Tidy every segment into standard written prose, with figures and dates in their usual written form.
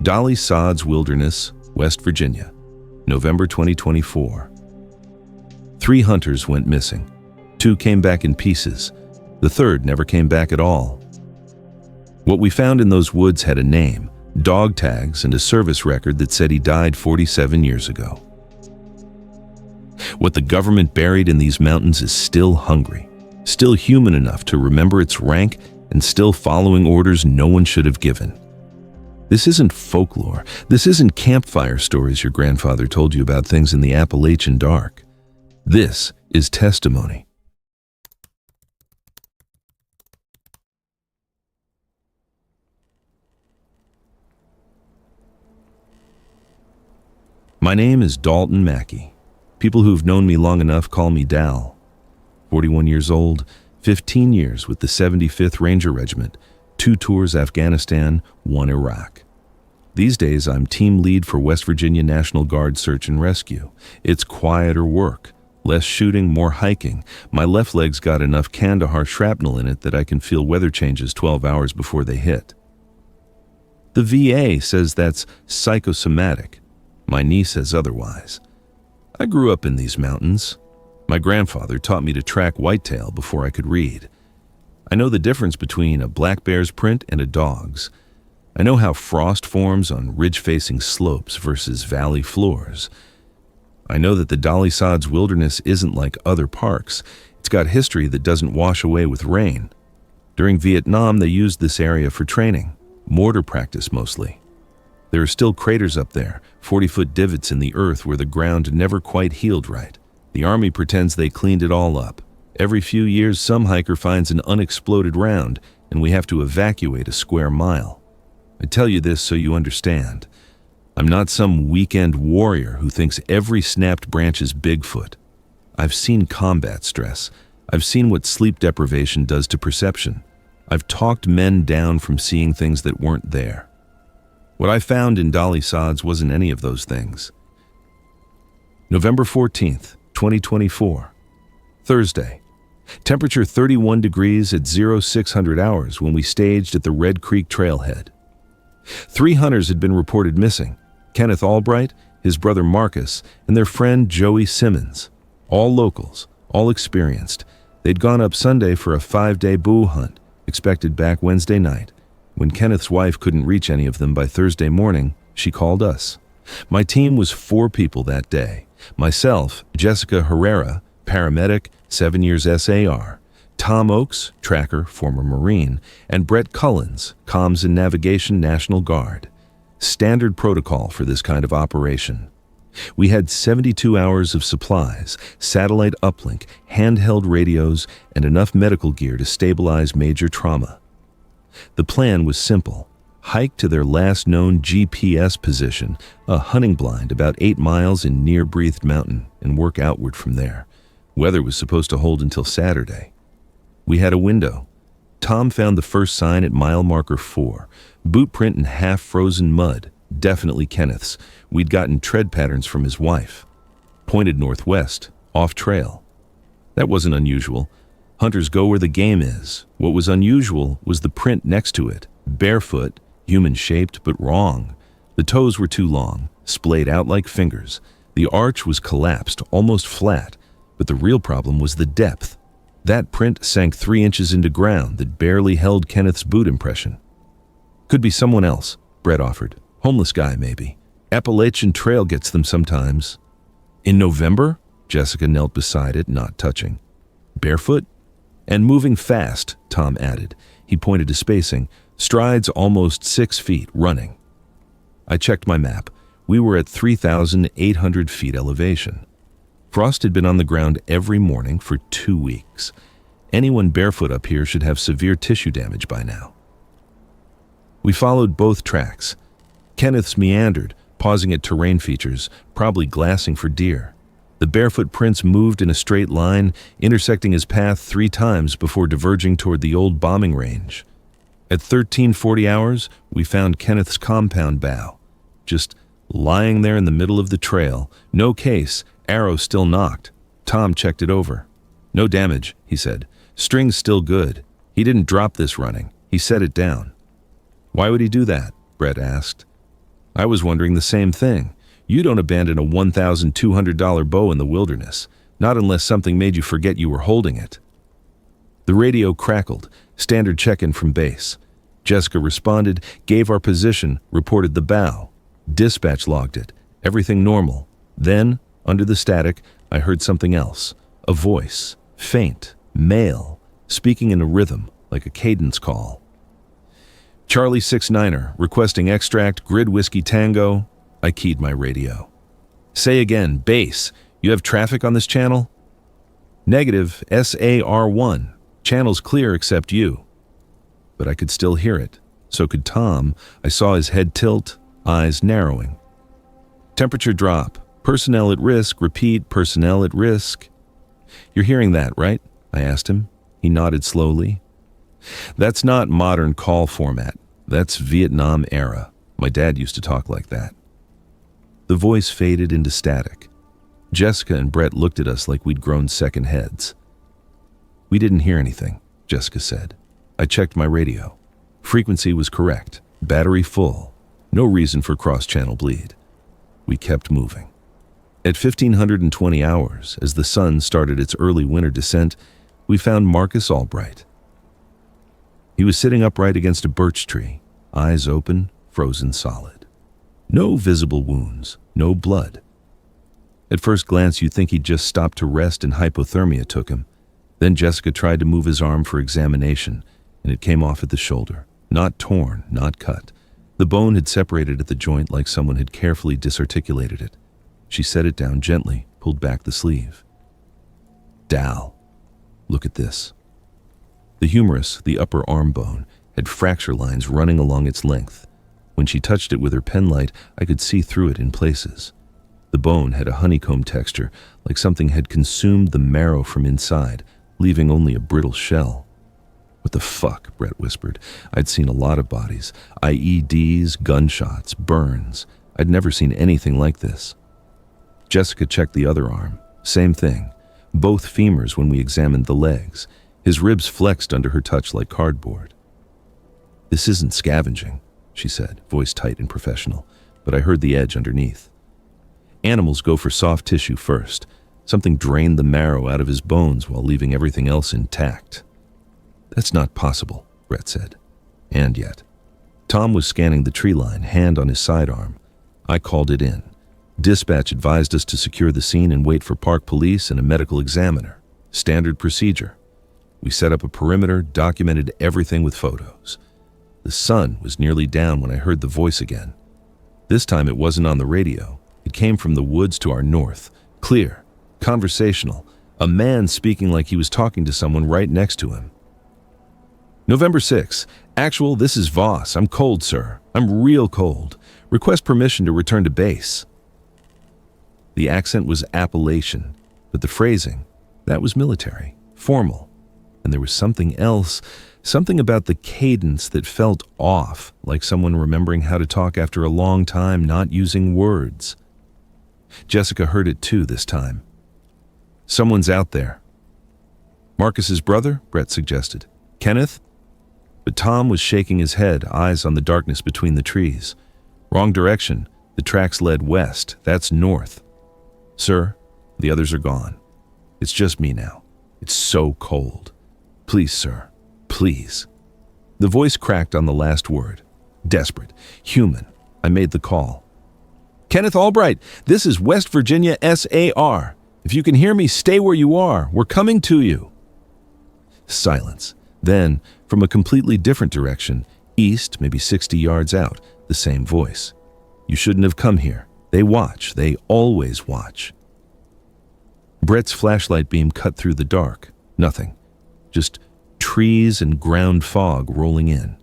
Dolly Sods Wilderness, West Virginia, November 2024. 3 hunters went missing. 2 came back in pieces. The third never came back at all. What we found in those woods had a name, dog tags, and a service record that said he died 47 years ago. What the government buried in these mountains is still hungry, still human enough to remember its rank, and still following orders no one should have given. This isn't folklore. This isn't campfire stories your grandfather told you about things in the Appalachian dark. This is testimony. My name is Dalton Mackey. People who've known me long enough call me Dal. 41 years old, 15 years with the 75th Ranger Regiment, 2 tours Afghanistan, 1 Iraq. These days I'm team lead for West Virginia National Guard Search and Rescue. It's quieter work, less shooting, more hiking. My left leg's got enough Kandahar shrapnel in it that I can feel weather changes 12 hours before they hit. The VA says that's psychosomatic. My knee says otherwise. I grew up in these mountains. My grandfather taught me to track whitetail before I could read. I know the difference between a black bear's print and a dog's. I know how frost forms on ridge-facing slopes versus valley floors. I know that the Dolly Sods Wilderness isn't like other parks. It's got history that doesn't wash away with rain. During Vietnam, they used this area for training, mortar practice mostly. There are still craters up there, 40-foot divots in the earth where the ground never quite healed right. The Army pretends they cleaned it all up. Every few years, some hiker finds an unexploded round, and we have to evacuate a square mile. I tell you this so you understand. I'm not some weekend warrior who thinks every snapped branch is Bigfoot. I've seen combat stress. I've seen what sleep deprivation does to perception. I've talked men down from seeing things that weren't there. What I found in Dolly Sods wasn't any of those things. November 14th, 2024. Thursday. Temperature 31 degrees at 0600 hours when we staged at the Red Creek trailhead. 3 hunters had been reported missing. Kenneth Albright, his brother Marcus, and their friend Joey Simmons. All locals, all experienced. They'd gone up Sunday for a 5-day boo hunt, expected back Wednesday night. When Kenneth's wife couldn't reach any of them by Thursday morning, she called us. My team was 4 people that day. Myself, Jessica Herrera, paramedic, 7 years SAR, Tom Oakes, tracker, former Marine, and Brett Cullens, Comms and Navigation National Guard. Standard protocol for this kind of operation. We had 72 hours of supplies, satellite uplink, handheld radios, and enough medical gear to stabilize major trauma. The plan was simple. Hike to their last known GPS position, a hunting blind about 8 miles in near-breathed mountain, and work outward from there. Weather was supposed to hold until Saturday. We had a window. Tom found the first sign at mile marker 4, boot print in half-frozen mud, definitely Kenneth's. We'd gotten tread patterns from his wife. Pointed northwest, off-trail. That wasn't unusual. Hunters go where the game is. What was unusual was the print next to it. Barefoot, human-shaped, but wrong. The toes were too long, splayed out like fingers. The arch was collapsed, almost flat. But the real problem was the depth. That print sank 3 inches into ground that barely held Kenneth's boot impression. Could be someone else, Brett offered. Homeless guy, maybe. Appalachian Trail gets them sometimes. In November? Jessica knelt beside it, not touching. Barefoot? And moving fast, Tom added. He pointed to spacing. Strides almost 6 feet, running. I checked my map. We were at 3,800 feet elevation. Frost had been on the ground every morning for 2 weeks. Anyone barefoot up here should have severe tissue damage by now. We followed both tracks. Kenneth's meandered, pausing at terrain features, probably glassing for deer. The barefoot prints moved in a straight line, intersecting his path 3 times before diverging toward the old bombing range. At 1340 hours, we found Kenneth's compound bow, just lying there in the middle of the trail, no case, arrow still nocked. Tom checked it over. No damage, he said. String's still good. He didn't drop this running. He set it down. Why would he do that? Brett asked. I was wondering the same thing. You don't abandon a $1,200 bow in the wilderness, not unless something made you forget you were holding it. The radio crackled, standard check-in from base. Jessica responded, gave our position, reported the bow. Dispatch logged it. Everything normal. Then, under the static, I heard something else. A voice, faint, male, speaking in a rhythm, like a cadence call. Charlie 69er, requesting extract, grid whiskey tango. I keyed my radio. Say again, base, you have traffic on this channel? Negative, SAR1. Channel's clear except you. But I could still hear it. So could Tom. I saw his head tilt, eyes narrowing. Temperature drop. Personnel at risk. Repeat, personnel at risk. You're hearing that, right? I asked him. He nodded slowly. That's not modern call format. That's Vietnam era. My dad used to talk like that. The voice faded into static. Jessica and Brett looked at us like we'd grown second heads. We didn't hear anything, Jessica said. I checked my radio. Frequency was correct. Battery full. No reason for cross-channel bleed. We kept moving. At 1520 hours, as the sun started its early winter descent, we found Marcus Albright. He was sitting upright against a birch tree, eyes open, frozen solid. No visible wounds, no blood. At first glance, you'd think he'd just stopped to rest and hypothermia took him. Then Jessica tried to move his arm for examination, and it came off at the shoulder. Not torn, not cut. The bone had separated at the joint like someone had carefully disarticulated it. She set it down gently, pulled back the sleeve. Dal, look at this. The humerus, the upper arm bone, had fracture lines running along its length. When she touched it with her penlight, I could see through it in places. The bone had a honeycomb texture, like something had consumed the marrow from inside, leaving only a brittle shell. What the fuck, Brett whispered. I'd seen a lot of bodies. IEDs, gunshots, burns. I'd never seen anything like this. Jessica checked the other arm. Same thing. Both femurs when we examined the legs. His ribs flexed under her touch like cardboard. This isn't scavenging, she said, voice tight and professional, but I heard the edge underneath. Animals go for soft tissue first. Something drained the marrow out of his bones while leaving everything else intact. That's not possible, Brett said. And yet. Tom was scanning the tree line, hand on his sidearm. I called it in. Dispatch advised us to secure the scene and wait for park police and a medical examiner. Standard procedure. We set up a perimeter, documented everything with photos. The sun was nearly down when I heard the voice again. This time it wasn't on the radio. It came from the woods to our north. Clear. Conversational. A man speaking like he was talking to someone right next to him. November 6. Actual, this is Voss. I'm cold, sir. I'm real cold. Request permission to return to base. The accent was Appalachian, but the phrasing, that was military, formal. And there was something else, something about the cadence that felt off, like someone remembering how to talk after a long time not using words. Jessica heard it too this time. Someone's out there. Marcus's brother, Brett suggested. Kenneth? But Tom was shaking his head, eyes on the darkness between the trees. Wrong direction. The tracks led west. That's north. Sir, the others are gone. It's just me now. It's so cold. Please, sir. Please. The voice cracked on the last word. Desperate. Human. I made the call. Kenneth Albright, this is West Virginia SAR. If you can hear me, stay where you are. We're coming to you. Silence. Then, from a completely different direction, east, maybe 60 yards out, the same voice. You shouldn't have come here. They watch. They always watch. Brett's flashlight beam cut through the dark. Nothing. Just trees and ground fog rolling in.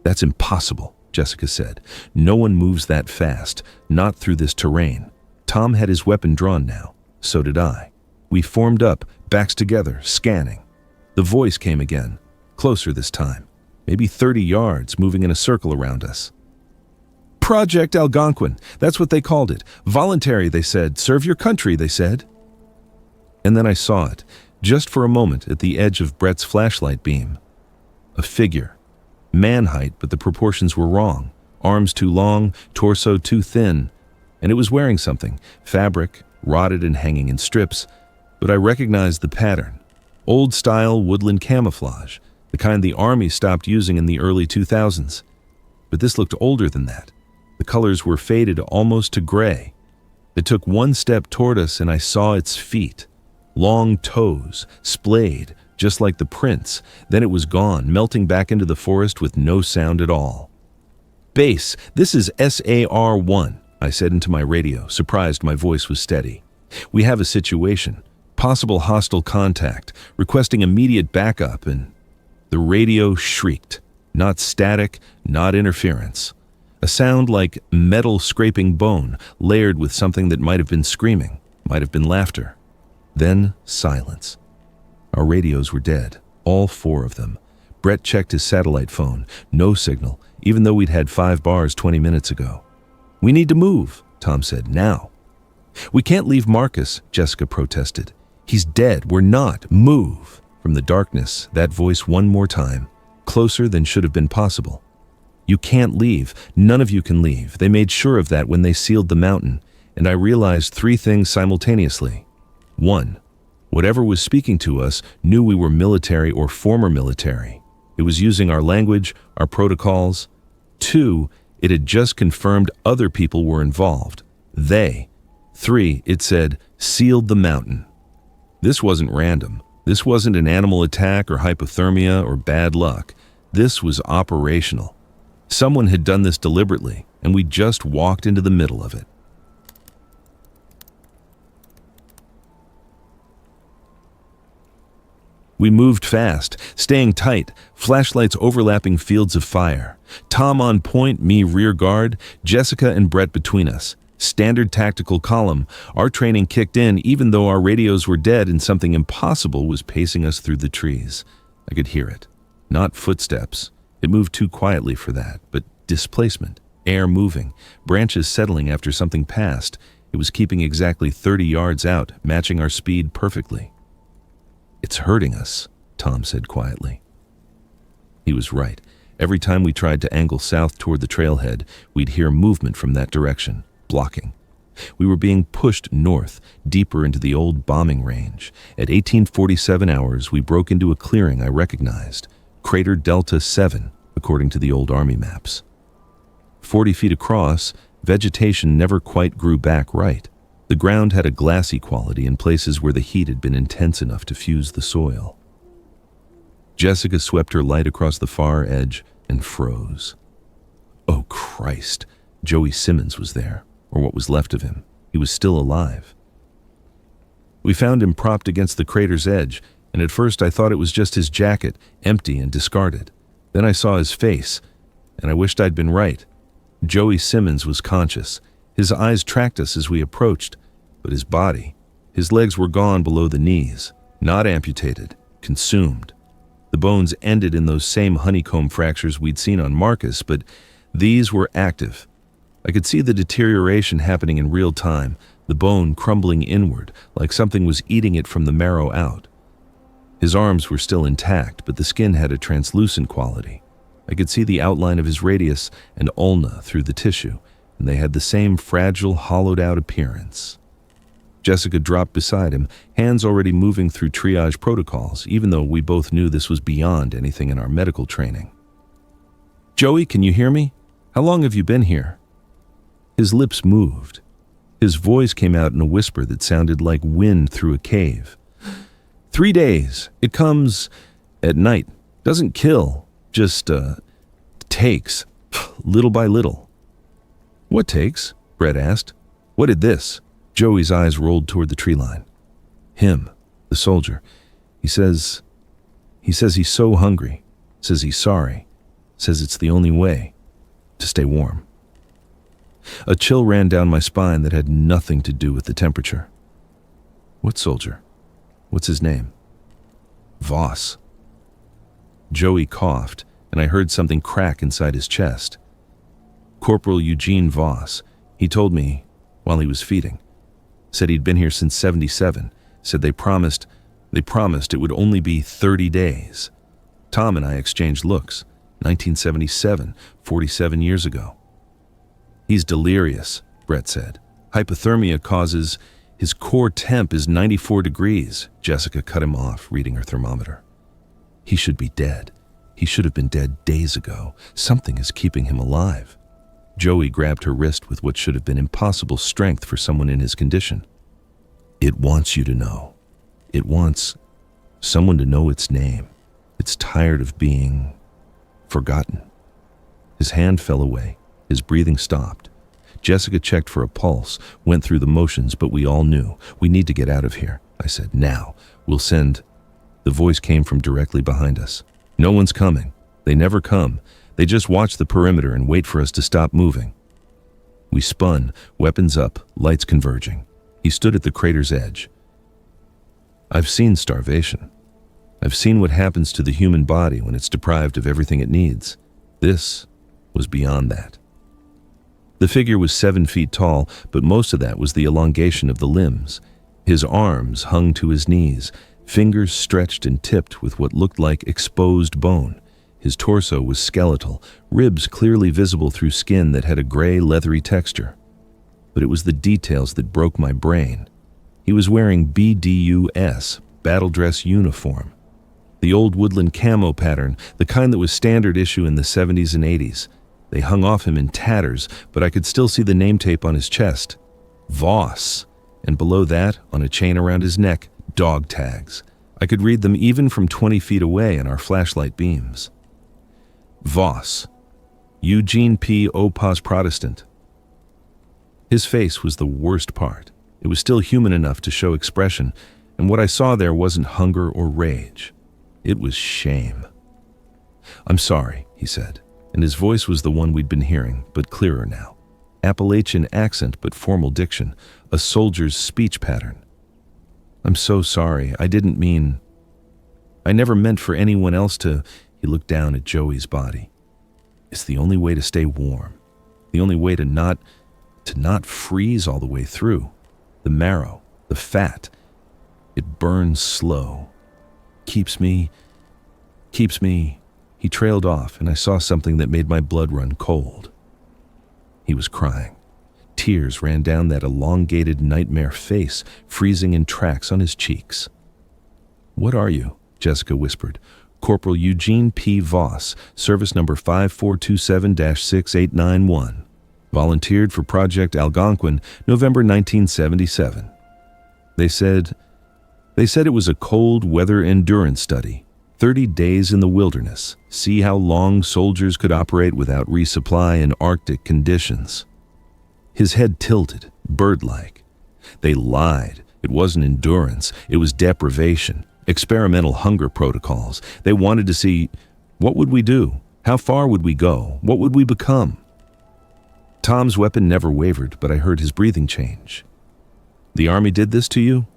That's impossible, Jessica said. No one moves that fast, not through this terrain. Tom had his weapon drawn now. So did I. We formed up, backs together, scanning. The voice came again, closer this time, maybe 30 yards, moving in a circle around us. Project Algonquin, that's what they called it. Voluntary, they said. Serve your country, they said. And then I saw it, just for a moment at the edge of Brett's flashlight beam. A figure. Man height, but the proportions were wrong. arms too long, torso too thin, and it was wearing something, fabric, rotted and hanging in strips, but I recognized the pattern. Old-style woodland camouflage, the kind the Army stopped using in the early 2000s. But this looked older than that. The colors were faded almost to gray. It took one step toward us and I saw its feet. Long toes, splayed, just like the prints. Then it was gone, melting back into the forest with no sound at all. "Base, this is SAR-1, I said into my radio, surprised my voice was steady. "We have a situation. Possible hostile contact, requesting immediate backup," and the radio shrieked. Not static, not interference. A sound like metal scraping bone, layered with something that might have been screaming, might have been laughter. Then silence. Our radios were dead, all 4 of them. Brett checked his satellite phone. No signal, even though we'd had 5 bars 20 minutes ago. "We need to move," Tom said, "now." "We can't leave Marcus," Jessica protested. "He's dead. We're not. Move." From the darkness, that voice one more time, closer than should have been possible. "You can't leave. None of you can leave. They made sure of that when they sealed the mountain." And I realized 3 things simultaneously. 1, whatever was speaking to us knew we were military or former military. It was using our language, our protocols. 2, it had just confirmed other people were involved. They. 3, it said, sealed the mountain. This wasn't random. This wasn't an animal attack or hypothermia or bad luck. This was operational. Someone had done this deliberately, and we just walked into the middle of it. We moved fast, staying tight, flashlights overlapping fields of fire. Tom on point, me rear guard, Jessica and Brett between us. Standard tactical column. Our training kicked in even though our radios were dead and something impossible was pacing us through the trees. I could hear it. Not footsteps. It moved too quietly for that, but displacement. Air moving. Branches settling after something passed. It was keeping exactly 30 yards out, matching our speed perfectly. "It's hurting us," Tom said quietly. He was right. Every time we tried to angle south toward the trailhead, we'd hear movement from that direction, blocking. We were being pushed north, deeper into the old bombing range. At 1847 hours, we broke into a clearing I recognized, Crater Delta 7, according to the old Army maps. 40 feet across, vegetation never quite grew back right. The ground had a glassy quality in places where the heat had been intense enough to fuse the soil. Jessica swept her light across the far edge and froze. Oh, Christ! Joey Simmons was there, or what was left of him. He was still alive. We found him propped against the crater's edge, and at first I thought it was just his jacket, empty and discarded. Then I saw his face, and I wished I'd been right. Joey Simmons was conscious. His eyes tracked us as we approached, but his body, his legs were gone below the knees, not amputated, consumed. The bones ended in those same honeycomb fractures we'd seen on Marcus, but these were active. I could see the deterioration happening in real time, the bone crumbling inward, like something was eating it from the marrow out. His arms were still intact, but the skin had a translucent quality. I could see the outline of his radius and ulna through the tissue, and they had the same fragile, hollowed-out appearance. Jessica dropped beside him, hands already moving through triage protocols, even though we both knew this was beyond anything in our medical training. "Joey, can you hear me? How long have you been here?" His lips moved. His voice came out in a whisper that sounded like wind through a cave. 3 days. It comes at night. Doesn't kill, just takes, little by little." "What takes?" Brett asked. "What did this?" Joey's eyes rolled toward the tree line. "Him, the soldier. He says he's so hungry. Says he's sorry. Says it's the only way to stay warm." A chill ran down my spine that had nothing to do with the temperature. "What soldier? What's his name?" "Voss." Joey coughed, and I heard something crack inside his chest. "Corporal Eugene Voss. He told me while he was feeding. Said he'd been here since 77. Said they promised it would only be 30 days. Tom and I exchanged looks. 1977, 47 years ago. He's delirious, Brett said. Hypothermia causes... His core temp is 94 degrees. Jessica cut him off, reading her thermometer. He should be dead. He should have been dead days ago. Something is keeping him alive. Joey grabbed her wrist with what should have been impossible strength for someone in his condition. It wants you to know. It wants someone to know its name. It's tired of being forgotten. His hand fell away. His breathing stopped. Jessica checked for a pulse, went through the motions, but we all knew. We need to get out of here, I said. Now. We'll send... The voice came from directly behind us. No one's coming. They never come. They just watch the perimeter and wait for us to stop moving. We spun, weapons up, lights converging. He stood at the crater's edge. I've seen starvation. I've seen what happens to the human body when it's deprived of everything it needs. This was beyond that. The figure was 7 feet tall, but most of that was the elongation of the limbs. His arms hung to his knees, fingers stretched and tipped with what looked like exposed bone. His torso was skeletal, ribs clearly visible through skin that had a gray, leathery texture. But it was the details that broke my brain. He was wearing BDUS, battle dress uniform. The old woodland camo pattern, the kind that was standard issue in the 70s and 80s. They hung off him in tatters, but I could still see the name tape on his chest. Voss. And below that, on a chain around his neck, dog tags. I could read them even from 20 feet away in our flashlight beams. Voss. Eugene P. Opos Protestant. His face was the worst part. It was still human enough to show expression, and what I saw there wasn't hunger or rage. It was shame. I'm sorry, he said. And his voice was the one we'd been hearing, but clearer now. Appalachian accent, but formal diction, a soldier's speech pattern. I'm so sorry, I didn't mean... I never meant for anyone else to... He looked down at Joey's body. It's the only way to stay warm. The only way to not freeze all the way through. The marrow, the fat, it burns slow. Keeps me... He trailed off, and I saw something that made my blood run cold. He was crying. Tears ran down that elongated nightmare face, freezing in tracks on his cheeks. What are you? Jessica whispered. Corporal Eugene P. Voss, service number 5427-6891. Volunteered for Project Algonquin, November 1977. They said it was a cold weather endurance study. 30 days in the wilderness, see how long soldiers could operate without resupply in Arctic conditions. His head tilted, bird-like. They lied. It wasn't endurance, it was deprivation, experimental hunger protocols. They wanted to see, what would we do? How far would we go? What would we become? Tom's weapon never wavered, but I heard his breathing change. The Army did this to you?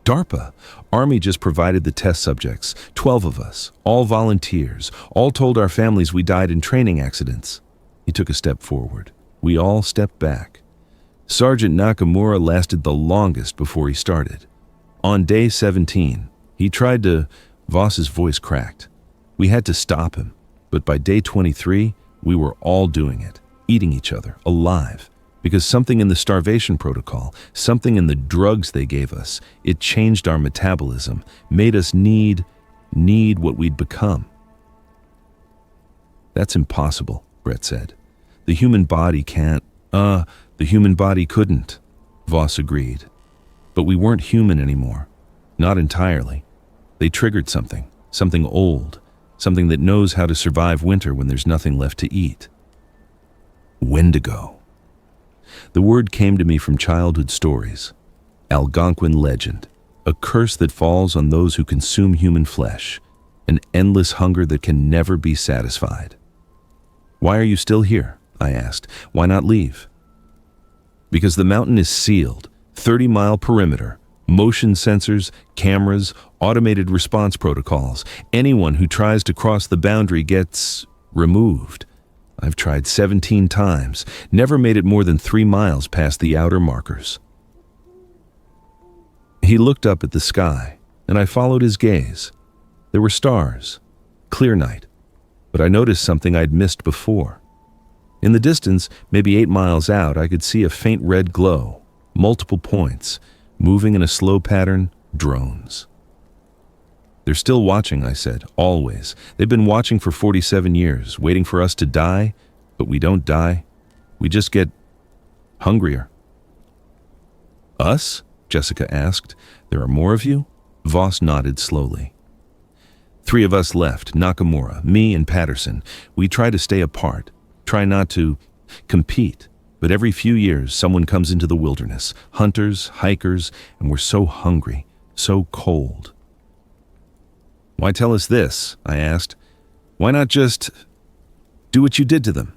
DARPA. Army just provided the test subjects, 12 of us, all volunteers, all told our families we died in training accidents. He took a step forward. We all stepped back. Sergeant Nakamura lasted the longest before he started. On day 17, he tried to... Voss's voice cracked. We had to stop him, but by day 23, we were all doing it, eating each other, alive. Because something in the starvation protocol, something in the drugs they gave us, it changed our metabolism, made us need what we'd become. That's impossible, Brett said. The human body can't... the human body couldn't, Voss agreed. But we weren't human anymore. Not entirely. They triggered something old, something that knows how to survive winter when there's nothing left to eat. Wendigo. The word came to me from childhood stories. Algonquin legend, a curse that falls on those who consume human flesh, an endless hunger that can never be satisfied. Why are you still here? I asked. Why not leave? Because the mountain is sealed, 30-mile perimeter, motion sensors, cameras, automated response protocols. Anyone who tries to cross the boundary gets removed. I've tried 17 times, never made it more than 3 miles past the outer markers. He looked up at the sky, and I followed his gaze. There were stars, clear night, but I noticed something I'd missed before. In the distance, maybe 8 miles out, I could see a faint red glow, multiple points, moving in a slow pattern, drones. They're still watching, I said, always. They've been watching for 47 years, waiting for us to die, but we don't die. We just get hungrier. Us? Jessica asked. There are more of you? Voss nodded slowly. 3 of us left, Nakamura, me and Patterson. We try to stay apart, try not to compete. But every few years, someone comes into the wilderness, hunters, hikers, and we're so hungry, so cold. Why tell us this? I asked. Why not just do what you did to them?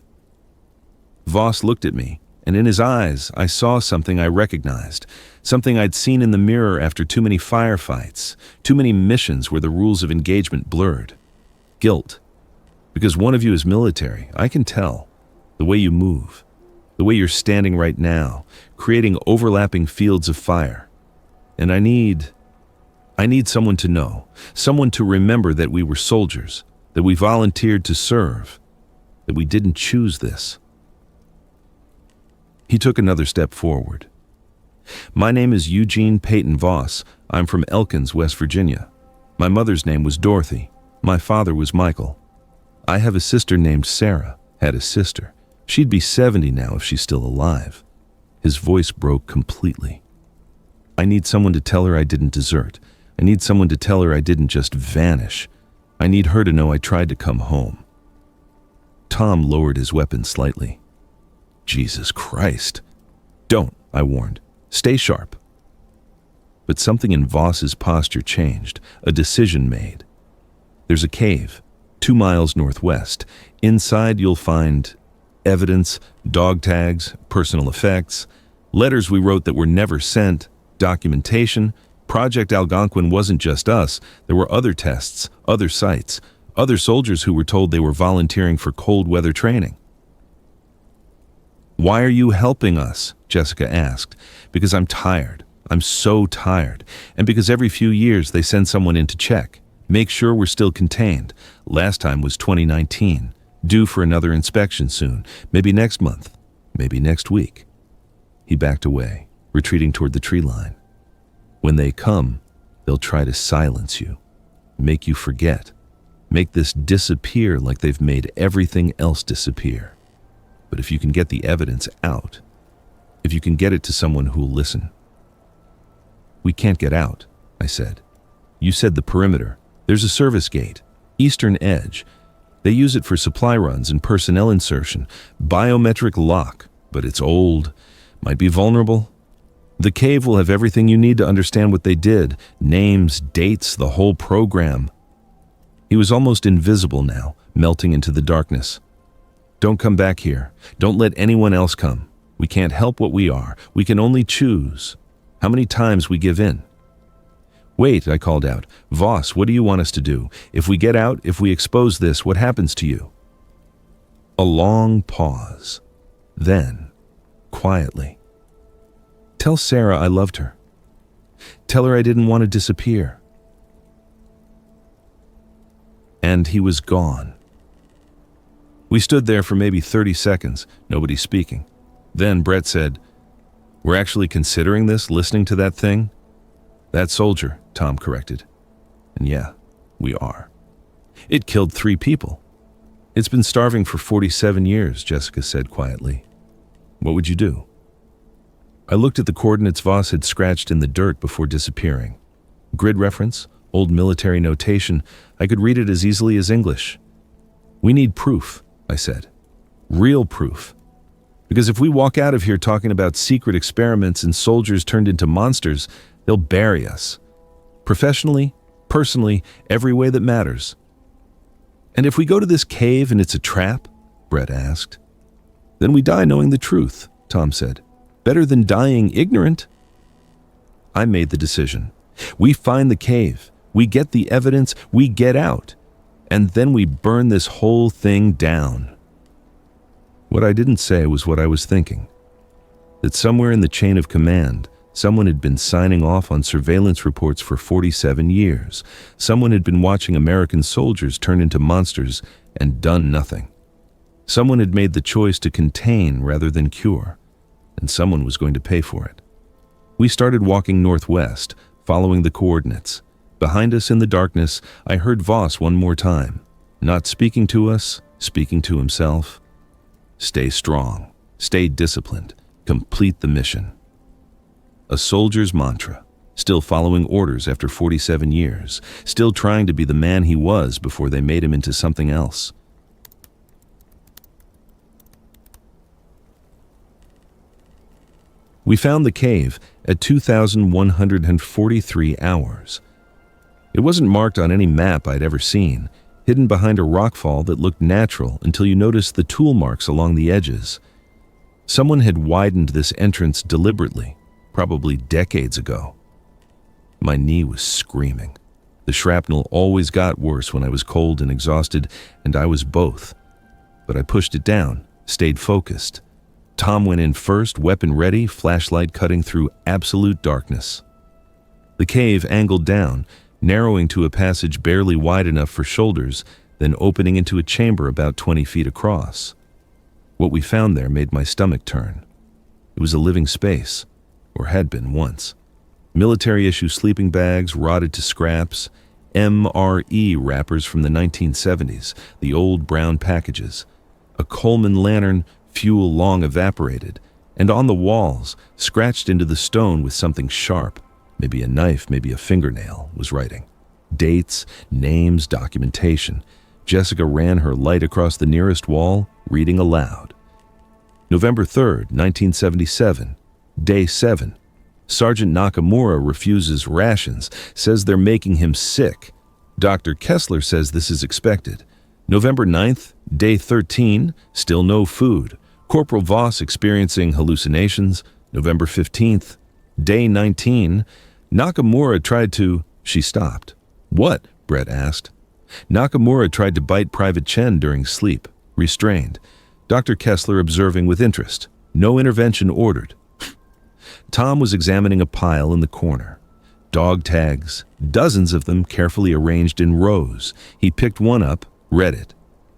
Voss looked at me, and in his eyes, I saw something I recognized, something I'd seen in the mirror after too many firefights, too many missions where the rules of engagement blurred. Guilt. Because one of you is military, I can tell. The way you move, the way you're standing right now, creating overlapping fields of fire. And I need someone to know, someone to remember that we were soldiers, that we volunteered to serve, that we didn't choose this. He took another step forward. My name is Eugene Peyton Voss. I'm from Elkins, West Virginia. My mother's name was Dorothy. My father was Michael. I have a sister named Sarah, had a sister. She'd be 70 now if she's still alive. His voice broke completely. I need someone to tell her I didn't desert. I need someone to tell her I didn't just vanish. I need her to know I tried to come home. Tom lowered his weapon slightly. Jesus Christ. Don't, I warned. Stay sharp. But something in Voss's posture changed, a decision made. There's a cave, 2 miles northwest. Inside you'll find evidence, dog tags, personal effects, letters we wrote that were never sent, documentation. Project Algonquin wasn't just us. There were other tests, other sites, other soldiers who were told they were volunteering for cold weather training. Why are you helping us? Jessica asked. Because I'm tired. I'm so tired. And because every few years they send someone in to check, make sure we're still contained. Last time was 2019. Due for another inspection soon. Maybe next month. Maybe next week. He backed away, retreating toward the tree line. When they come, they'll try to silence you, make you forget, make this disappear like they've made everything else disappear. But if you can get the evidence out, if you can get it to someone who'll listen. We can't get out, I said. You said the perimeter. There's a service gate, eastern edge. They use it for supply runs and personnel insertion, biometric lock, but it's old, might be vulnerable. The cave will have everything you need to understand what they did, names, dates, the whole program. He was almost invisible now, melting into the darkness. Don't come back here. Don't let anyone else come. We can't help what we are. We can only choose how many times we give in. Wait, I called out. Voss, what do you want us to do? If we get out, if we expose this, what happens to you? A long pause. Then, quietly. Tell Sarah I loved her. Tell her I didn't want to disappear. And he was gone. We stood there for maybe 30 seconds, nobody speaking. Then Brett said, "We're actually considering this, listening to that thing?" "That soldier," Tom corrected. "And yeah, we are. It killed 3 people. It's been starving for 47 years, Jessica said quietly. What would you do?" I looked at the coordinates Voss had scratched in the dirt before disappearing. Grid reference, old military notation, I could read it as easily as English. "We need proof," I said. "Real proof. Because if we walk out of here talking about secret experiments and soldiers turned into monsters, they'll bury us. Professionally, personally, every way that matters." "And if we go to this cave and it's a trap?" Brett asked. "Then we die knowing the truth," Tom said. "Better than dying ignorant." I made the decision. We find the cave, we get the evidence, we get out, and then we burn this whole thing down. What I didn't say was what I was thinking. That somewhere in the chain of command, someone had been signing off on surveillance reports for 47 years. Someone had been watching American soldiers turn into monsters and done nothing. Someone had made the choice to contain rather than cure, and someone was going to pay for it. We started walking northwest, following the coordinates. Behind us in the darkness, I heard Voss one more time, not speaking to us, speaking to himself. Stay strong, stay disciplined, complete the mission. A soldier's mantra, still following orders after 47 years, still trying to be the man he was before they made him into something else. We found the cave at 2,143 hours. It wasn't marked on any map I'd ever seen, hidden behind a rockfall that looked natural until you noticed the tool marks along the edges. Someone had widened this entrance deliberately, probably decades ago. My knee was screaming. The shrapnel always got worse when I was cold and exhausted, and I was both. But I pushed it down, stayed focused. Tom went in first, weapon ready, flashlight cutting through absolute darkness. The cave angled down, narrowing to a passage barely wide enough for shoulders, then opening into a chamber about 20 feet across. What we found there made my stomach turn. It was a living space, or had been once. Military-issue sleeping bags rotted to scraps, MRE wrappers from the 1970s, the old brown packages, a Coleman lantern, fuel long evaporated, and on the walls, scratched into the stone with something sharp, maybe a knife, maybe a fingernail, was writing. Dates, names, documentation. Jessica ran her light across the nearest wall, reading aloud. November 3rd, 1977, Day 7. Sergeant Nakamura refuses rations, says they're making him sick. Dr. Kessler says this is expected. November 9th, Day 13, still no food. Corporal Voss experiencing hallucinations. November 15th, Day 19, Nakamura tried to... She stopped. What? Brett asked. Nakamura tried to bite Private Chen during sleep, restrained. Dr. Kessler observing with interest. No intervention ordered. Tom was examining a pile in the corner. Dog tags, dozens of them carefully arranged in rows. He picked one up, read it.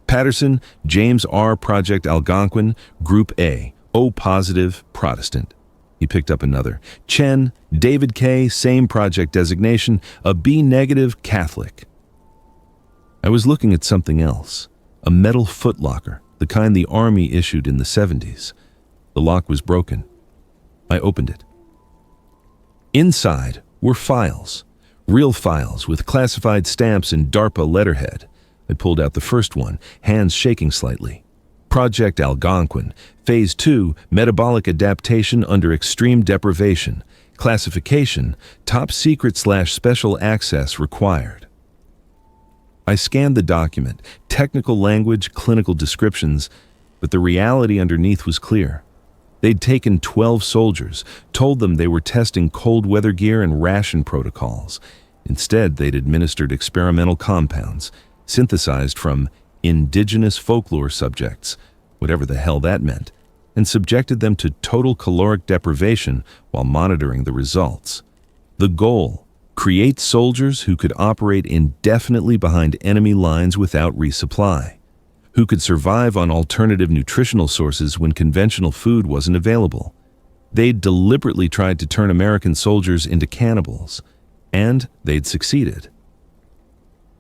Patterson, James R. Project Algonquin, Group A, O positive, Protestant. He picked up another. Chen, David K., same project designation, a B negative, Catholic. I was looking at something else, a metal footlocker, the kind the Army issued in the 70s. The lock was broken. I opened it. Inside were files, real files with classified stamps and DARPA letterhead. I pulled out the first one, hands shaking slightly. Project Algonquin, Phase 2, Metabolic Adaptation under Extreme Deprivation. Classification, Top Secret/Special Access required. I scanned the document, technical language, clinical descriptions, but the reality underneath was clear. They'd taken 12 soldiers, told them they were testing cold weather gear and ration protocols. Instead, they'd administered experimental compounds, synthesized from indigenous folklore subjects, whatever the hell that meant, and subjected them to total caloric deprivation while monitoring the results. The goal: create soldiers who could operate indefinitely behind enemy lines without resupply, who could survive on alternative nutritional sources when conventional food wasn't available. They'd deliberately tried to turn American soldiers into cannibals, and they'd succeeded.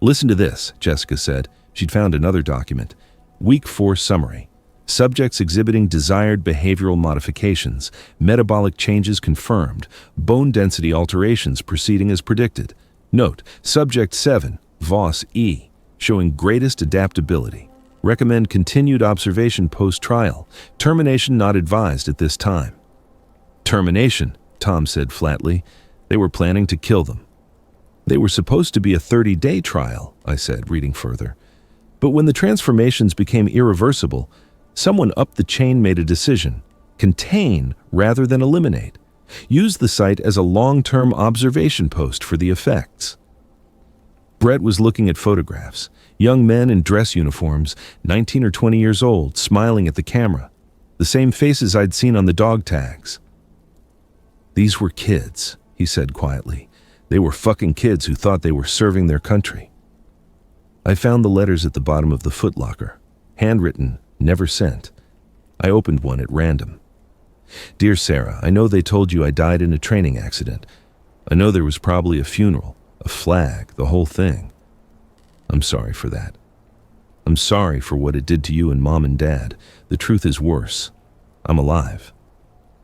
Listen to this, Jessica said. She'd found another document. Week 4 summary. Subjects exhibiting desired behavioral modifications, metabolic changes confirmed, bone density alterations proceeding as predicted. Note, Subject 7, Voss E, showing greatest adaptability. Recommend continued observation post-trial. Termination not advised at this time. Termination, Tom said flatly. They were planning to kill them. They were supposed to be a 30-day trial, I said, reading further. But when the transformations became irreversible, someone up the chain made a decision. Contain rather than eliminate. Use the site as a long-term observation post for the effects. Brett was looking at photographs. Young men in dress uniforms, 19 or 20 years old, smiling at the camera. The same faces I'd seen on the dog tags. These were kids, he said quietly. They were fucking kids who thought they were serving their country. I found the letters at the bottom of the footlocker. Handwritten, never sent. I opened one at random. Dear Sarah, I know they told you I died in a training accident. I know there was probably a funeral, a flag, the whole thing. I'm sorry for that. I'm sorry for what it did to you and Mom and Dad. The truth is worse. I'm alive.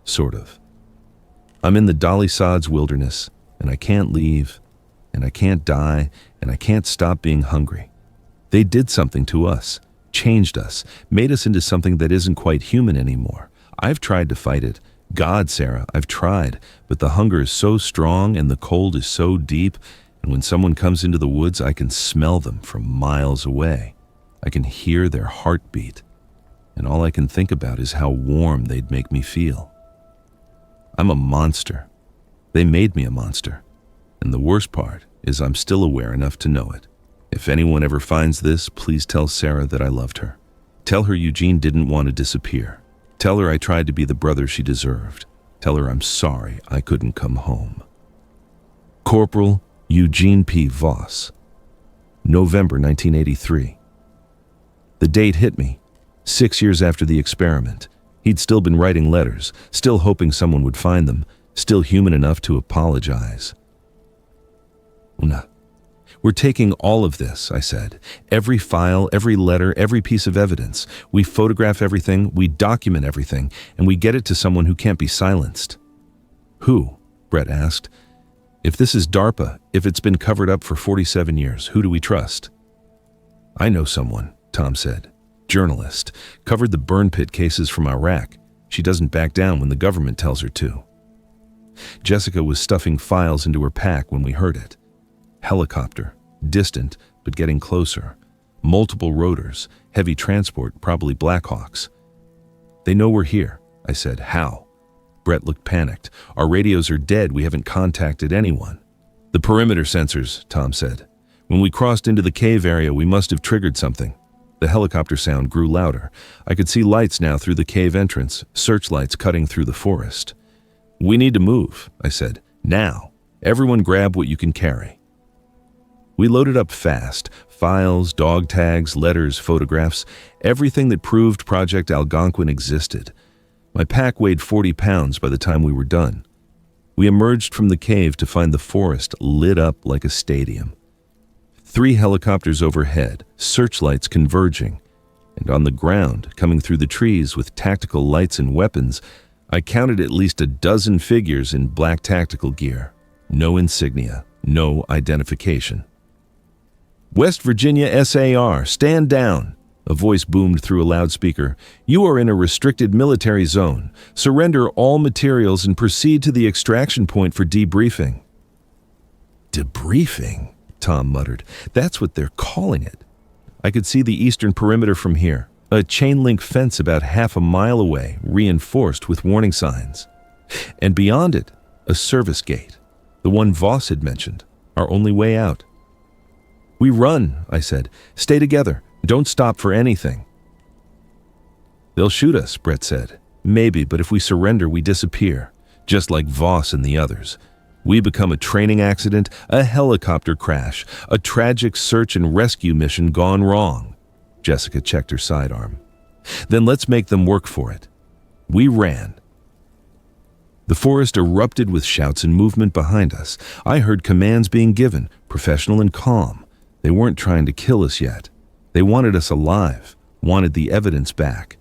Sort of. I'm in the Dolly Sods Wilderness, and I can't leave, and I can't die, and I can't stop being hungry. They did something to us, changed us, made us into something that isn't quite human anymore. I've tried to fight it. God, Sarah, I've tried, but the hunger is so strong and the cold is so deep, and when someone comes into the woods, I can smell them from miles away. I can hear their heartbeat, and all I can think about is how warm they'd make me feel. I'm a monster. They made me a monster, and the worst part is I'm still aware enough to know it. If anyone ever finds this, please tell Sarah that I loved her. Tell her Eugene didn't want to disappear. Tell her I tried to be the brother she deserved. Tell her I'm sorry I couldn't come home. Corporal Eugene P. Voss, November 1983. The date hit me. 6 years after the experiment. He'd still been writing letters, still hoping someone would find them, still human enough to apologize. Una, we're taking all of this, I said. Every file, every letter, every piece of evidence. We photograph everything, we document everything, and we get it to someone who can't be silenced. Who? Brett asked. If this is DARPA, if it's been covered up for 47 years, who do we trust? I know someone, Tom said. Journalist. Covered the burn pit cases from Iraq. She doesn't back down when the government tells her to. Jessica was stuffing files into her pack when we heard it. Helicopter. Distant, but getting closer. Multiple rotors. Heavy transport, probably Blackhawks. They know we're here, I said. How? Brett looked panicked. Our radios are dead. We haven't contacted anyone. The perimeter sensors, Tom said. When we crossed into the cave area, we must have triggered something. The helicopter sound grew louder. I could see lights now through the cave entrance, searchlights cutting through the forest. We need to move, I said. Now. Everyone grab what you can carry. We loaded up fast. Files, dog tags, letters, photographs, everything that proved Project Algonquin existed. My pack weighed 40 pounds by the time we were done. We emerged from the cave to find the forest lit up like a stadium. 3 helicopters overhead, searchlights converging, and on the ground, coming through the trees with tactical lights and weapons, I counted at least a dozen figures in black tactical gear. No insignia, no identification. West Virginia SAR, stand down, a voice boomed through a loudspeaker. You are in a restricted military zone. Surrender all materials and proceed to the extraction point for debriefing. Debriefing? Tom muttered. That's what they're calling it. I could see the eastern perimeter from here, a chain-link fence about half a mile away, reinforced with warning signs. And beyond it, a service gate, the one Voss had mentioned, our only way out. We run, I said. Stay together. Don't stop for anything. They'll shoot us, Brett said. Maybe, but if we surrender, we disappear, just like Voss and the others. We become a training accident, a helicopter crash, a tragic search and rescue mission gone wrong. Jessica checked her sidearm. Then let's make them work for it. We ran. The forest erupted with shouts and movement behind us. I heard commands being given, professional and calm. They weren't trying to kill us yet. They wanted us alive, wanted the evidence back.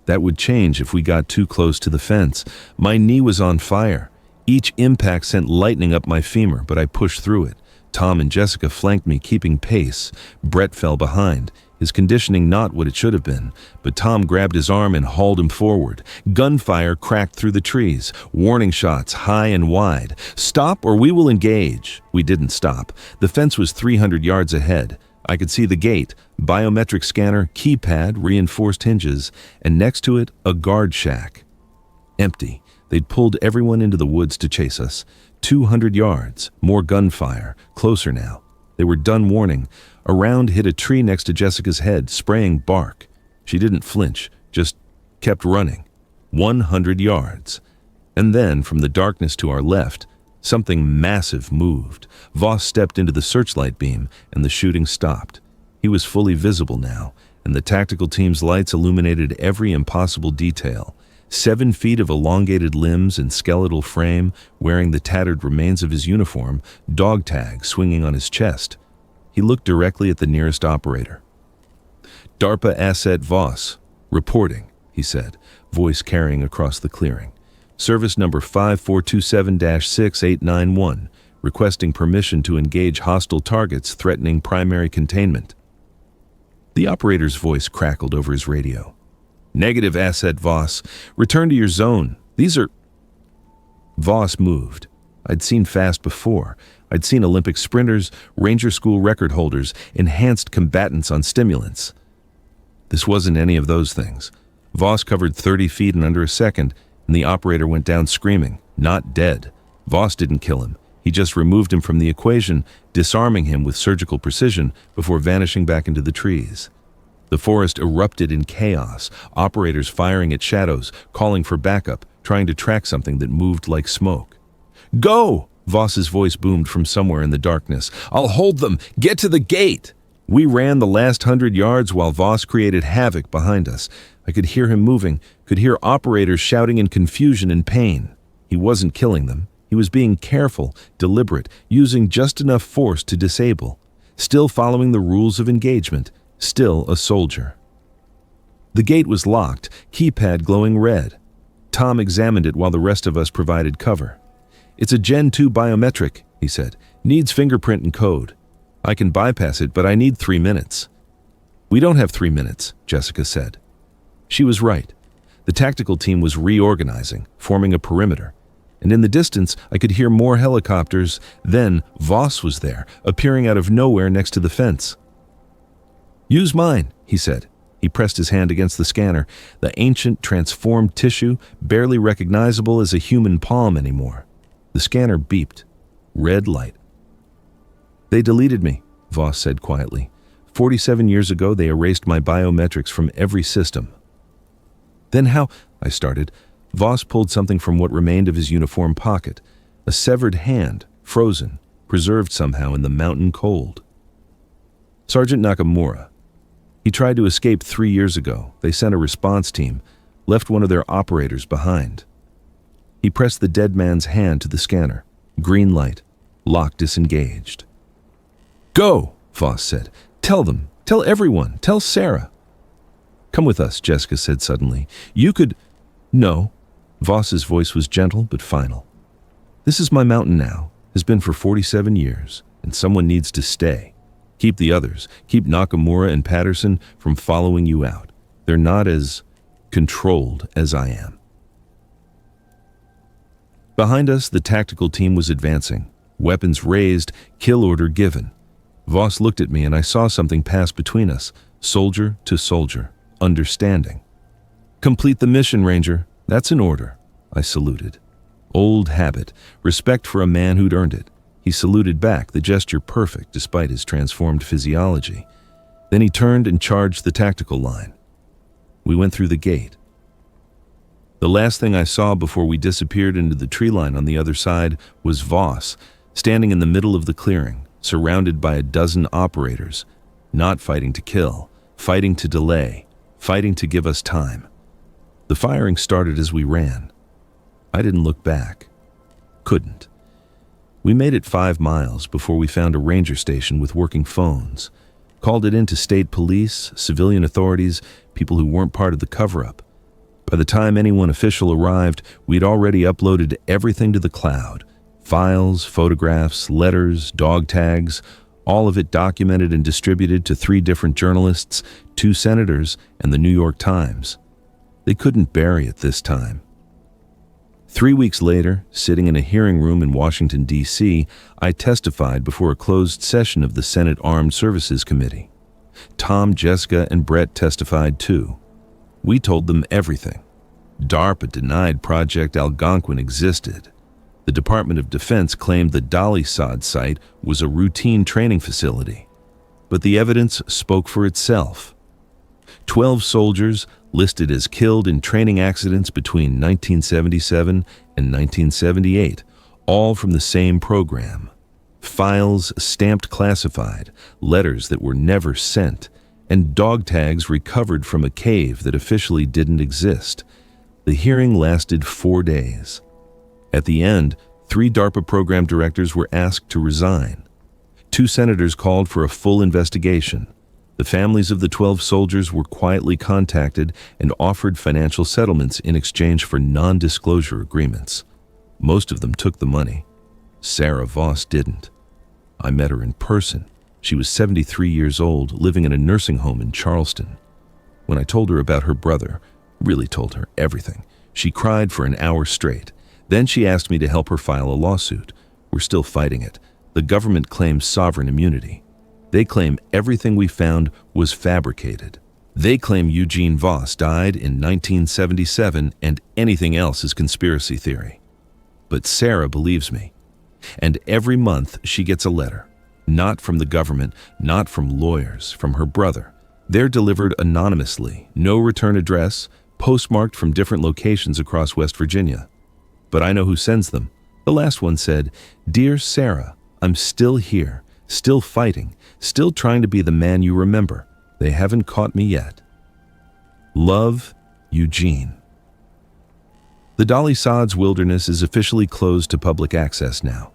That would change if we got too close to the fence. My knee was on fire. Each impact sent lightning up my femur, but I pushed through it. Tom and Jessica flanked me, keeping pace. Brett fell behind, his conditioning not what it should have been, but Tom grabbed his arm and hauled him forward. Gunfire cracked through the trees, warning shots high and wide. Stop or we will engage. We didn't stop. The fence was 300 yards ahead. I could see the gate, biometric scanner, keypad, reinforced hinges, and next to it, a guard shack. Empty. They'd pulled everyone into the woods to chase us. 200 yards, more gunfire, closer now. They were done warning. A round hit a tree next to Jessica's head, spraying bark. She didn't flinch, just kept running. 100 yards. And then, from the darkness to our left, something massive moved. Voss stepped into the searchlight beam, and the shooting stopped. He was fully visible now, and the tactical team's lights illuminated every impossible detail. 7 feet of elongated limbs and skeletal frame, wearing the tattered remains of his uniform, dog tag swinging on his chest. He looked directly at the nearest operator. "DARPA Asset Voss, reporting," he said, voice carrying across the clearing. "Service number 5427-6891, requesting permission to engage hostile targets threatening primary containment." The operator's voice crackled over his radio. "Negative, Asset Voss. Return to your zone. These are—" Voss moved. I'd seen fast before. I'd seen Olympic sprinters, Ranger School record holders, enhanced combatants on stimulants. This wasn't any of those things. Voss covered 30 feet in under a second, and the operator went down screaming, not dead. Voss didn't kill him. He just removed him from the equation, disarming him with surgical precision before vanishing back into the trees. The forest erupted in chaos, operators firing at shadows, calling for backup, trying to track something that moved like smoke. "Go!" Voss's voice boomed from somewhere in the darkness. "I'll hold them! Get to the gate!" We ran the last 100 yards while Voss created havoc behind us. I could hear him moving, could hear operators shouting in confusion and pain. He wasn't killing them. He was being careful, deliberate, using just enough force to disable. Still following the rules of engagement. Still a soldier. The gate was locked, keypad glowing red. Tom examined it while the rest of us provided cover. "It's a Gen 2 biometric," he said. "Needs fingerprint and code. I can bypass it, but I need 3 minutes." "We don't have 3 minutes," Jessica said. She was right. The tactical team was reorganizing, forming a perimeter. And in the distance, I could hear more helicopters. Then Voss was there, appearing out of nowhere next to the fence. "Use mine," he said. He pressed his hand against the scanner, the ancient, transformed tissue, barely recognizable as a human palm anymore. The scanner beeped. Red light. "They deleted me," Voss said quietly. 47 years ago, they erased my biometrics from every system." "Then how—" I started. Voss pulled something from what remained of his uniform pocket. A severed hand, frozen, preserved somehow in the mountain cold. "Sergeant Nakamura. He tried to escape 3 years ago. They sent a response team, left one of their operators behind." He pressed the dead man's hand to the scanner. Green light. Lock disengaged. "Go," Voss said. "Tell them. Tell everyone. Tell Sarah." "Come with us," Jessica said suddenly. "You could—" "No." Voss's voice was gentle but final. "This is my mountain now. Has been for 47 years, and someone needs to stay. Keep the others. Keep Nakamura and Patterson from following you out. They're not as controlled as I am." Behind us, the tactical team was advancing. Weapons raised, kill order given. Voss looked at me and I saw something pass between us, soldier to soldier, understanding. "Complete the mission, Ranger. That's an order." I saluted. Old habit, respect for a man who'd earned it. He saluted back, the gesture perfect despite his transformed physiology. Then he turned and charged the tactical line. We went through the gate. The last thing I saw before we disappeared into the tree line on the other side was Voss, standing in the middle of the clearing, surrounded by a dozen operators, not fighting to kill, fighting to delay, fighting to give us time. The firing started as we ran. I didn't look back. Couldn't. We made it 5 miles before we found a ranger station with working phones. Called it in to state police, civilian authorities, people who weren't part of the cover-up. By the time anyone official arrived, we'd already uploaded everything to the cloud. Files, photographs, letters, dog tags, all of it documented and distributed to 3 different journalists, 2 senators, and the New York Times. They couldn't bury it this time. 3 weeks later, sitting in a hearing room in Washington, D.C., I testified before a closed session of the Senate Armed Services Committee. Tom, Jessica, and Brett testified too. We told them everything. DARPA denied Project Algonquin existed. The Department of Defense claimed the Dolly Sods site was a routine training facility. But the evidence spoke for itself. 12 soldiers listed as killed in training accidents between 1977 and 1978, all from the same program. Files stamped classified, letters that were never sent, and dog tags recovered from a cave that officially didn't exist. The hearing lasted 4 days. At the end, 3 DARPA program directors were asked to resign. 2 senators called for a full investigation. The families of the 12 soldiers were quietly contacted and offered financial settlements in exchange for non-disclosure agreements. Most of them took the money. Sarah Voss didn't. I met her in person. She was 73 years old, living in a nursing home in Charleston. When I told her about her brother, really told her everything, she cried for an hour straight. Then she asked me to help her file a lawsuit. We're still fighting it. The government claims sovereign immunity. They claim everything we found was fabricated. They claim Eugene Voss died in 1977 and anything else is conspiracy theory. But Sarah believes me. And every month she gets a letter. Not from the government, not from lawyers, from her brother. They're delivered anonymously, no return address, postmarked from different locations across West Virginia. But I know who sends them. The last one said, "Dear Sarah, I'm still here, still fighting, still trying to be the man you remember. They haven't caught me yet. Love, Eugene." The Dolly Sods Wilderness is officially closed to public access now.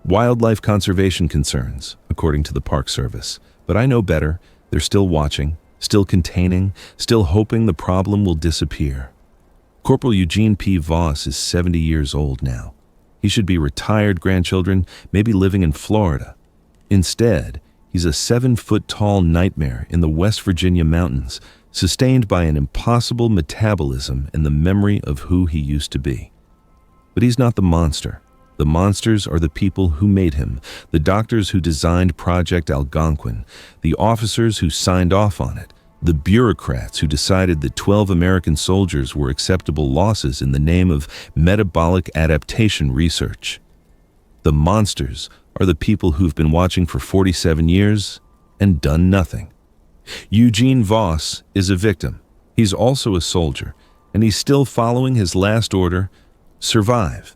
Wildlife conservation concerns, according to the Park Service. But I know better. They're still watching, still containing, still hoping the problem will disappear. Corporal Eugene P. Voss is 70 years old now. He should be retired grandchildren, maybe living in Florida. Instead, he's a 7-foot-tall nightmare in the West Virginia mountains, sustained by an impossible metabolism and the memory of who he used to be. But he's not the monster. The monsters are the people who made him, the doctors who designed Project Algonquin, the officers who signed off on it, the bureaucrats who decided that 12 American soldiers were acceptable losses in the name of metabolic adaptation research. The monsters are the people who've been watching for 47 years and done nothing. Eugene Voss is a victim. He's also a soldier, and he's still following his last order: survive.